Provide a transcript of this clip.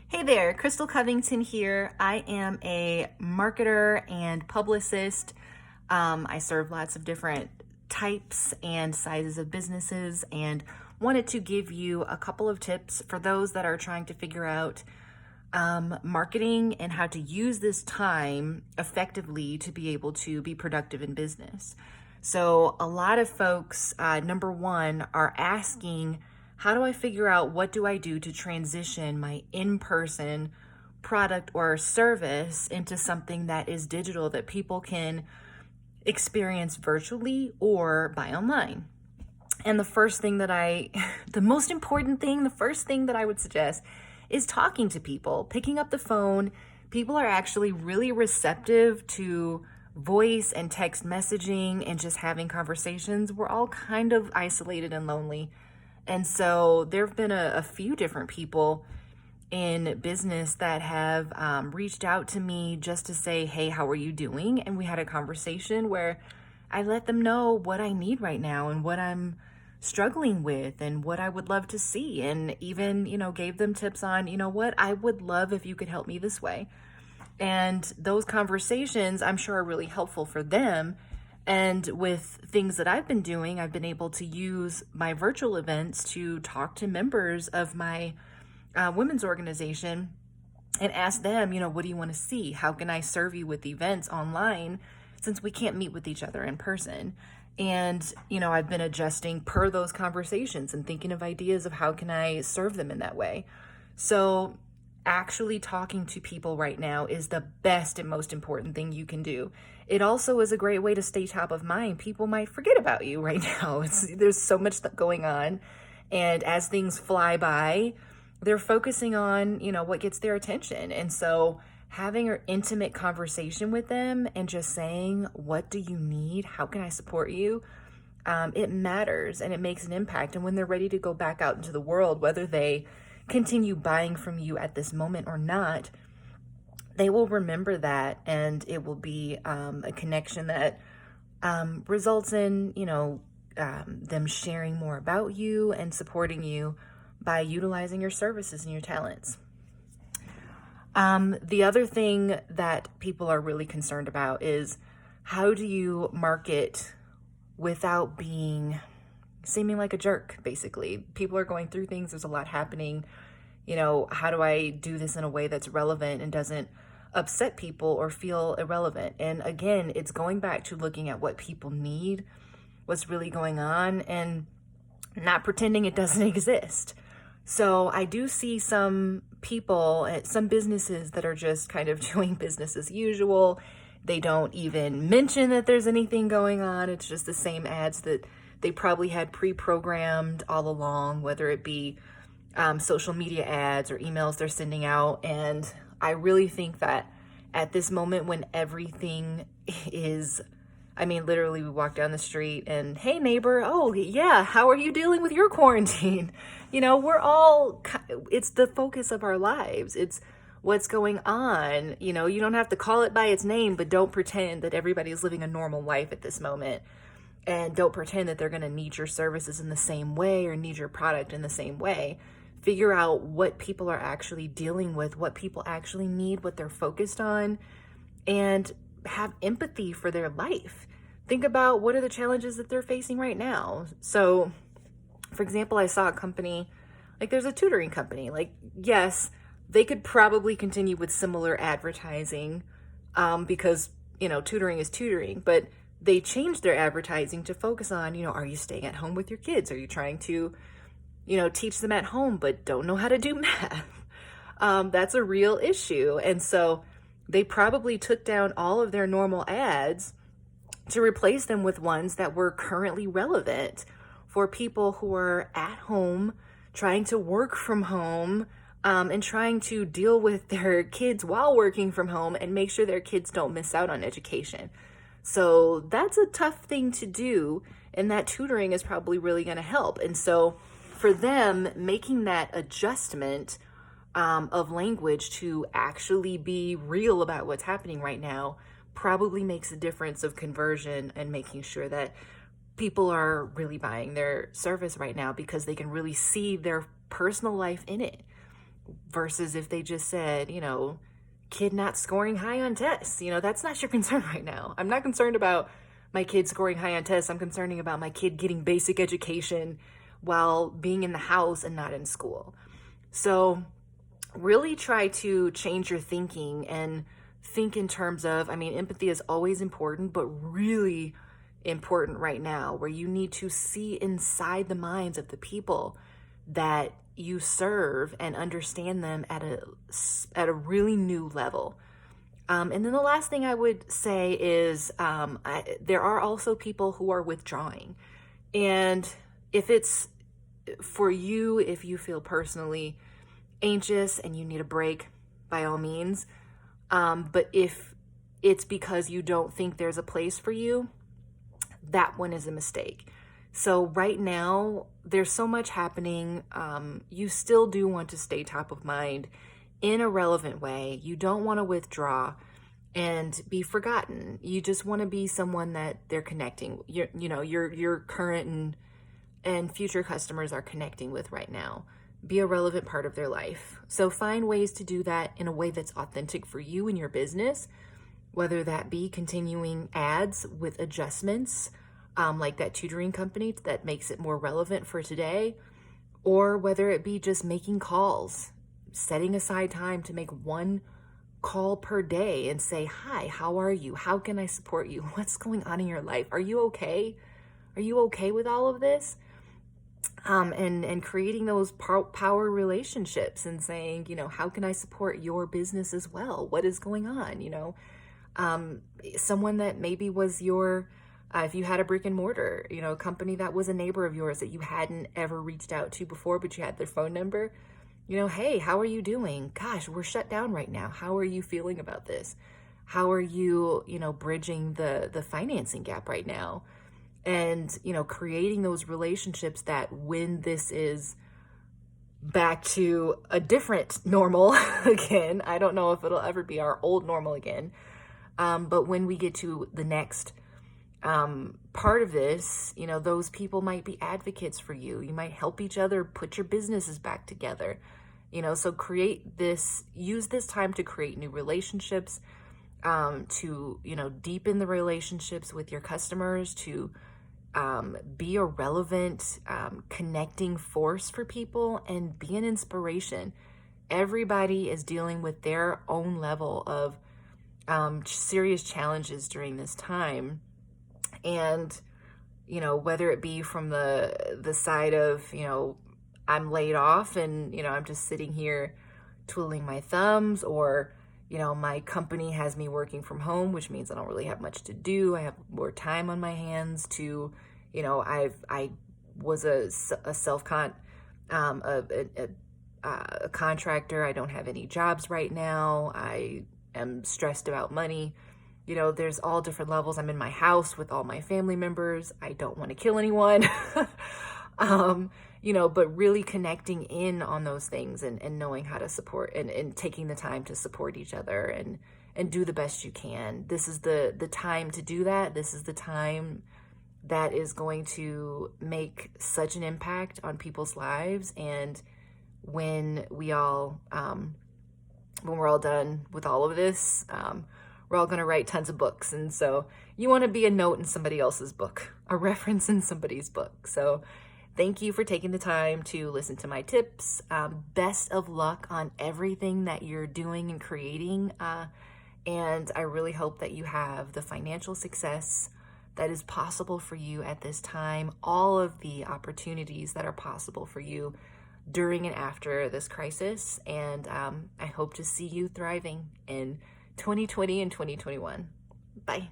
Hey there, Krystal Covington here. I am a marketer and publicist. I serve lots of different types and sizes of businesses and wanted to give you a couple of tips for those that are trying to figure out marketing and how to use this time effectively to be able to be productive in business. So a lot of folks, number one, are asking, how do I figure out what do I do to transition my in-person product or service into something that is digital that people can experience virtually or buy online? And the first thing that the most important thing, the first thing that I would suggest is talking to people, picking up the phone. People are actually really receptive to voice and text messaging and just having conversations. We're all kind of isolated and lonely. And so there have been a few different people in business that have reached out to me just to say, hey, how are you doing? And we had a conversation where I let them know what I need right now and what I'm struggling with and what I would love to see. And even, gave them tips on, what I would love if you could help me this way. And those conversations, I'm sure, are really helpful for them. And with things that I've been doing, I've been able to use my virtual events to talk to members of my women's organization and ask them, what do you want to see? How can I serve you with events online since we can't meet with each other in person? And, I've been adjusting per those conversations and thinking of ideas of how can I serve them in that way. So actually talking to people right now is the best and most important thing you can do. It also is a great way to stay top of mind. People might forget about you right now. There's so much going on. And as things fly by, they're focusing on, what gets their attention. And so having an intimate conversation with them and just saying, what do you need? How can I support you? It matters and it makes an impact. And when they're ready to go back out into the world, whether they continue buying from you at this moment or not, they will remember that, and it will be a connection that results in, them sharing more about you and supporting you by utilizing your services and your talents. The other thing that people are really concerned about is how do you market without seeming like a jerk, basically. People are going through things. There's a lot happening. How do I do this in a way that's relevant and doesn't upset people or feel irrelevant? And again, it's going back to looking at what people need, what's really going on, and not pretending it doesn't exist. So I do see some people, some businesses that are just kind of doing business as usual. They don't even mention that there's anything going on. It's just the same ads that they probably had pre-programmed all along, whether it be social media ads or emails they're sending out. And I really think that at this moment when everything is, literally we walk down the street and, hey neighbor, oh yeah, how are you dealing with your quarantine? It's the focus of our lives. It's what's going on. You don't have to call it by its name, but don't pretend that everybody is living a normal life at this moment. And don't pretend that they're going to need your services in the same way or need your product in the same way. Figure out what people are actually dealing with, what people actually need, what they're focused on, and have empathy for their life. Think about what are the challenges that they're facing right now. So, for example, I saw a company, there's a tutoring company. Yes, they could probably continue with similar advertising because, tutoring is tutoring, but they changed their advertising to focus on, are you staying at home with your kids? Are you trying to, teach them at home but don't know how to do math? That's a real issue. And so they probably took down all of their normal ads to replace them with ones that were currently relevant for people who are at home, trying to work from home, and trying to deal with their kids while working from home and make sure their kids don't miss out on education. So that's a tough thing to do, and that tutoring is probably really going to help. And so for them, making that adjustment of language to actually be real about what's happening right now probably makes a difference of conversion and making sure that people are really buying their service right now because they can really see their personal life in it. versus if they just said, kid not scoring high on tests. That's not your concern right now. I'm not concerned about my kid scoring high on tests. I'm concerned about my kid getting basic education while being in the house and not in school. So really try to change your thinking and think in terms of, empathy is always important, but really important right now, where you need to see inside the minds of the people that you serve and understand them at a really new level. And then the last thing I would say is there are also people who are withdrawing. And if it's for you, if you feel personally anxious and you need a break, by all means. But if it's because you don't think there's a place for you, that one is a mistake. So right now, there's so much happening. You still do want to stay top of mind in a relevant way. You don't want to withdraw and be forgotten. You just want to be someone that they're connecting. Your current and future customers are connecting with right now. Be a relevant part of their life. So find ways to do that in a way that's authentic for you and your business, whether that be continuing ads with adjustments, like that tutoring company that makes it more relevant for today, or whether it be just making calls, setting aside time to make one call per day and say, hi, how are you? How can I support you? What's going on in your life? Are you okay? Are you okay with all of this? And creating those power relationships and saying, how can I support your business as well? What is going on? Someone that maybe was your, if you had a brick and mortar, a company that was a neighbor of yours that you hadn't ever reached out to before, but you had their phone number, hey, how are you doing? Gosh, we're shut down right now. How are you feeling about this? How are you, bridging the financing gap right now? And, creating those relationships that when this is back to a different normal again, I don't know if it'll ever be our old normal again. But when we get to the next part of this, those people might be advocates for you. You might help each other put your businesses back together. So use this time to create new relationships, to, deepen the relationships with your customers, to be a relevant, connecting force for people and be an inspiration. Everybody is dealing with their own level of serious challenges during this time. And, whether it be from the side of, I'm laid off and, I'm just sitting here twiddling my thumbs, or, my company has me working from home, which means I don't really have much to do. I have more time on my hands to, I was a contractor. I don't have any jobs right now. I am stressed about money. There's all different levels. I'm in my house with all my family members. I don't want to kill anyone. But really connecting in on those things and knowing how to support and taking the time to support each other and do the best you can. This is the time to do that. This is the time that is going to make such an impact on people's lives. And when we're all done with all of this, we're all going to write tons of books. And so you want to be a note in somebody else's book, a reference in somebody's book. So thank you for taking the time to listen to my tips. Best of luck on everything that you're doing and creating. And I really hope that you have the financial success that is possible for you at this time, all of the opportunities that are possible for you during and after this crisis. And I hope to see you thriving in 2020 and 2021. Bye.